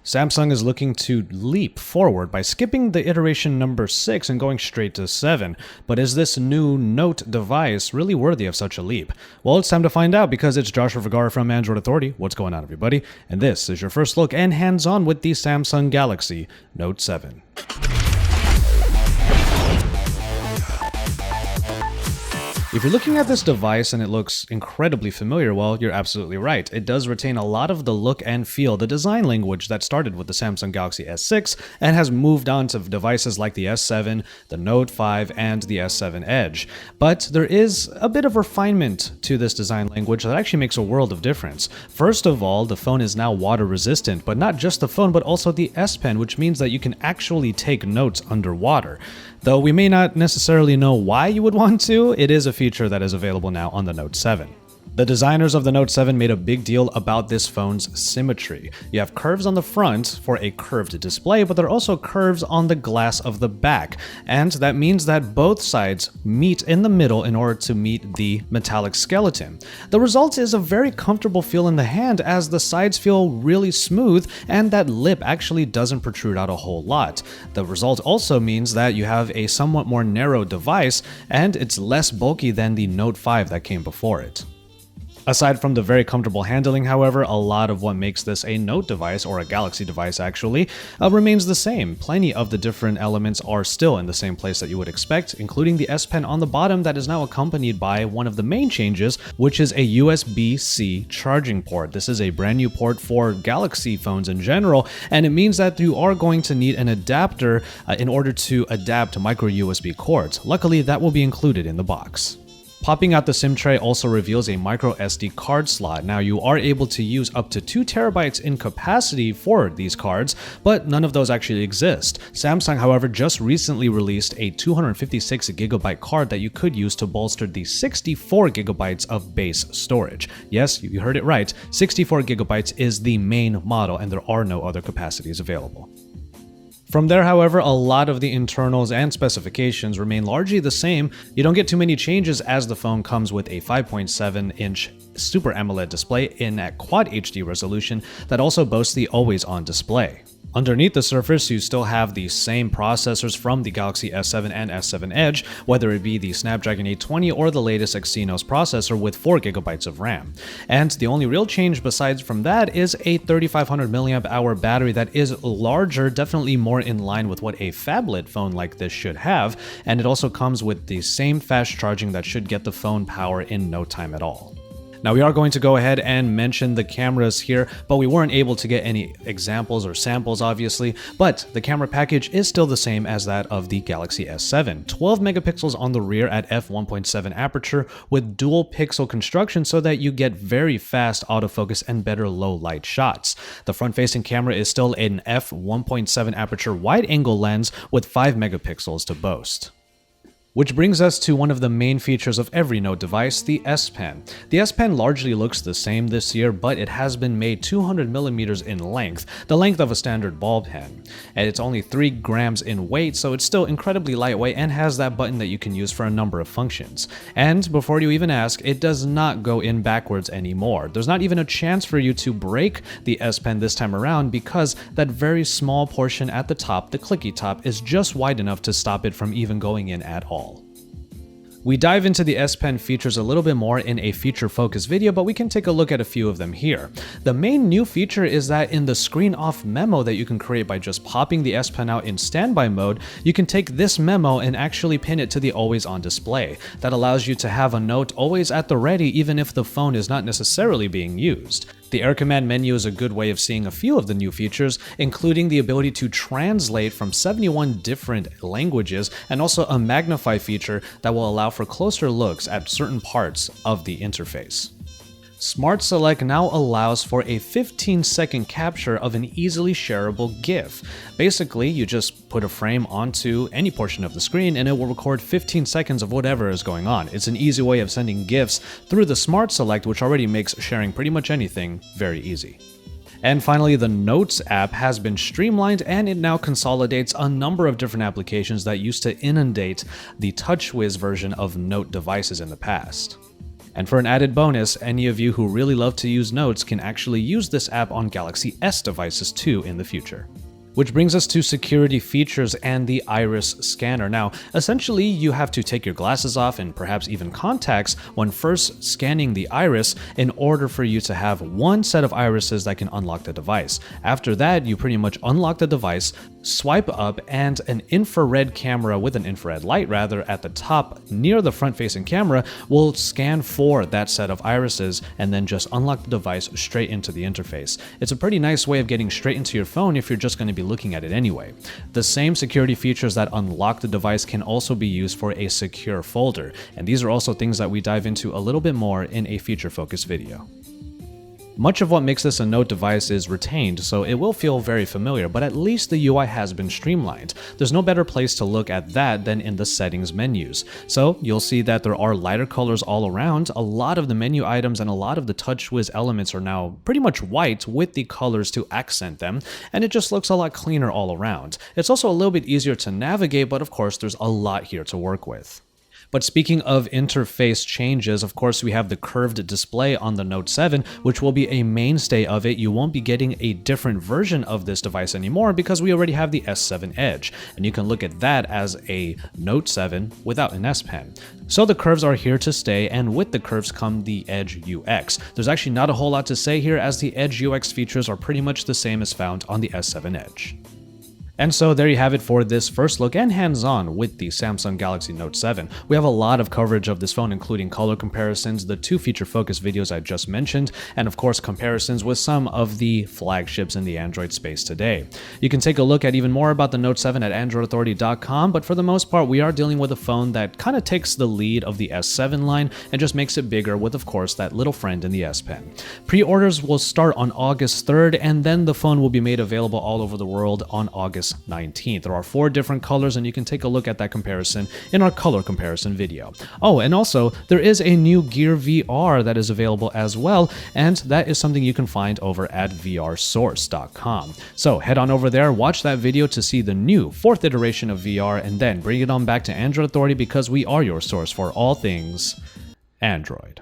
Samsung is looking to leap forward by skipping the iteration number 6 and going straight to 7. But is this new Note device really worthy of such a leap? Well, it's time to find out because it's Joshua Vergara from Android Authority. What's going on, everybody? And this is your first look and hands-on with the Samsung Galaxy Note 7. If you're looking at this device and it looks incredibly familiar, well, you're absolutely right. It does retain a lot of the look and feel, the design language that started with the Samsung Galaxy S6 and has moved on to devices like the S7, the Note 5, and the S7 Edge. But there is a bit of refinement to this design language that actually makes a world of difference. First of all, the phone is now water resistant, but not just the phone, but also the S Pen, which means that you can actually take notes underwater. Though we may not necessarily know why you would want to, it is a feature that is available now on the Note 7. The designers of the Note 7 made a big deal about this phone's symmetry. You have curves on the front for a curved display, but there are also curves on the glass of the back, and that means that both sides meet in the middle in order to meet the metallic skeleton. The result is a very comfortable feel in the hand as the sides feel really smooth and that lip actually doesn't protrude out a whole lot. The result also means that you have a somewhat more narrow device and it's less bulky than the Note 5 that came before it. Aside from the very comfortable handling, however, a lot of what makes this a Note device, or a Galaxy device actually, remains the same. Plenty of the different elements are still in the same place that you would expect, including the S Pen on the bottom that is now accompanied by one of the main changes, which is a USB-C charging port. This is a brand new port for Galaxy phones in general, and it means that you are going to need an adapter in order to adapt to micro USB cords. Luckily, that will be included in the box. Popping out the SIM tray also reveals a micro SD card slot. Now you are able to use up to 2 terabytes in capacity for these cards, but none of those actually exist. Samsung, however, just recently released a 256 gigabyte card that you could use to bolster the 64 gigabytes of base storage. Yes, you heard it right, 64 gigabytes is the main model and there are no other capacities available. From there, however, a lot of the internals and specifications remain largely the same. You don't get too many changes as the phone comes with a 5.7-inch Super AMOLED display in a Quad HD resolution that also boasts the always-on display. Underneath the surface, you still have the same processors from the Galaxy S7 and S7 Edge, whether it be the Snapdragon 820 or the latest Exynos processor with 4GB of RAM. And the only real change besides from that is a 3500 mAh battery that is larger, definitely more in line with what a phablet phone like this should have, and it also comes with the same fast charging that should get the phone power in no time at all. Now we are going to go ahead and mention the cameras here, but we weren't able to get any examples or samples obviously, but the camera package is still the same as that of the Galaxy S7. 12 megapixels on the rear at f1.7 aperture with dual pixel construction so that you get very fast autofocus and better low light shots. The front-facing camera is still an f1.7 aperture wide-angle lens with 5 megapixels to boast. Which brings us to one of the main features of every Note device, the S Pen. The S Pen largely looks the same this year, but it has been made 200mm in length, the length of a standard ball pen. And it's only 3 grams in weight, so it's still incredibly lightweight and has that button that you can use for a number of functions. And before you even ask, it does not go in backwards anymore. There's not even a chance for you to break the S Pen this time around because that very small portion at the top, the clicky top, is just wide enough to stop it from even going in at all. We dive into the S Pen features a little bit more in a feature-focused video, but we can take a look at a few of them here. The main new feature is that in the screen off memo that you can create by just popping the S Pen out in standby mode, you can take this memo and actually pin it to the always-on display. That allows you to have a note always at the ready even if the phone is not necessarily being used. The Air Command menu is a good way of seeing a few of the new features, including the ability to translate from 71 different languages, and also a magnify feature that will allow for closer looks at certain parts of the interface. Smart Select now allows for a 15-second capture of an easily shareable GIF. Basically, you just put a frame onto any portion of the screen and it will record 15 seconds of whatever is going on. It's an easy way of sending GIFs through the Smart Select, which already makes sharing pretty much anything very easy. And finally, the Notes app has been streamlined and it now consolidates a number of different applications that used to inundate the TouchWiz version of Note devices in the past. And for an added bonus, any of you who really love to use notes can actually use this app on Galaxy S devices too in the future. Which brings us to security features and the iris scanner. Now, essentially, you have to take your glasses off and perhaps even contacts when first scanning the iris in order for you to have one set of irises that can unlock the device. After that, you pretty much unlock the device, swipe up, and an infrared camera with an infrared light rather at the top near the front-facing camera will scan for that set of irises and then just unlock the device straight into the interface. It's a pretty nice way of getting straight into your phone if you're just going to be looking at it anyway. The same security features that unlock the device can also be used for a secure folder, and these are also things that we dive into a little bit more in a feature-focused video. Much of what makes this a Note device is retained, so it will feel very familiar, but at least the UI has been streamlined. There's no better place to look at that than in the settings menus. So you'll see that there are lighter colors all around. A lot of the menu items and a lot of the TouchWiz elements are now pretty much white with the colors to accent them, and it just looks a lot cleaner all around. It's also a little bit easier to navigate, but of course there's a lot here to work with. But speaking of interface changes, of course, we have the curved display on the Note 7, which will be a mainstay of it. You won't be getting a different version of this device anymore because we already have the S7 Edge, and you can look at that as a Note 7 without an S Pen. So the curves are here to stay, and with the curves come the Edge UX. There's actually not a whole lot to say here, as the Edge UX features are pretty much the same as found on the S7 Edge. And so there you have it for this first look and hands-on with the Samsung Galaxy Note 7. We have a lot of coverage of this phone, including color comparisons, the two feature-focused videos I just mentioned, and of course comparisons with some of the flagships in the Android space today. You can take a look at even more about the Note 7 at AndroidAuthority.com, but for the most part, we are dealing with a phone that kind of takes the lead of the S7 line and just makes it bigger with, of course, that little friend in the S Pen. Pre-orders will start on August 3rd, and then the phone will be made available all over the world on August 19th. There are 4 different colors, and you can take a look at that comparison in our color comparison video. Oh, and also there is a new Gear VR that is available as well, and that is something you can find over at vrsource.com. So head on over there, watch that video to see the new 4th iteration of VR, and then bring it on back to Android Authority because we are your source for all things Android.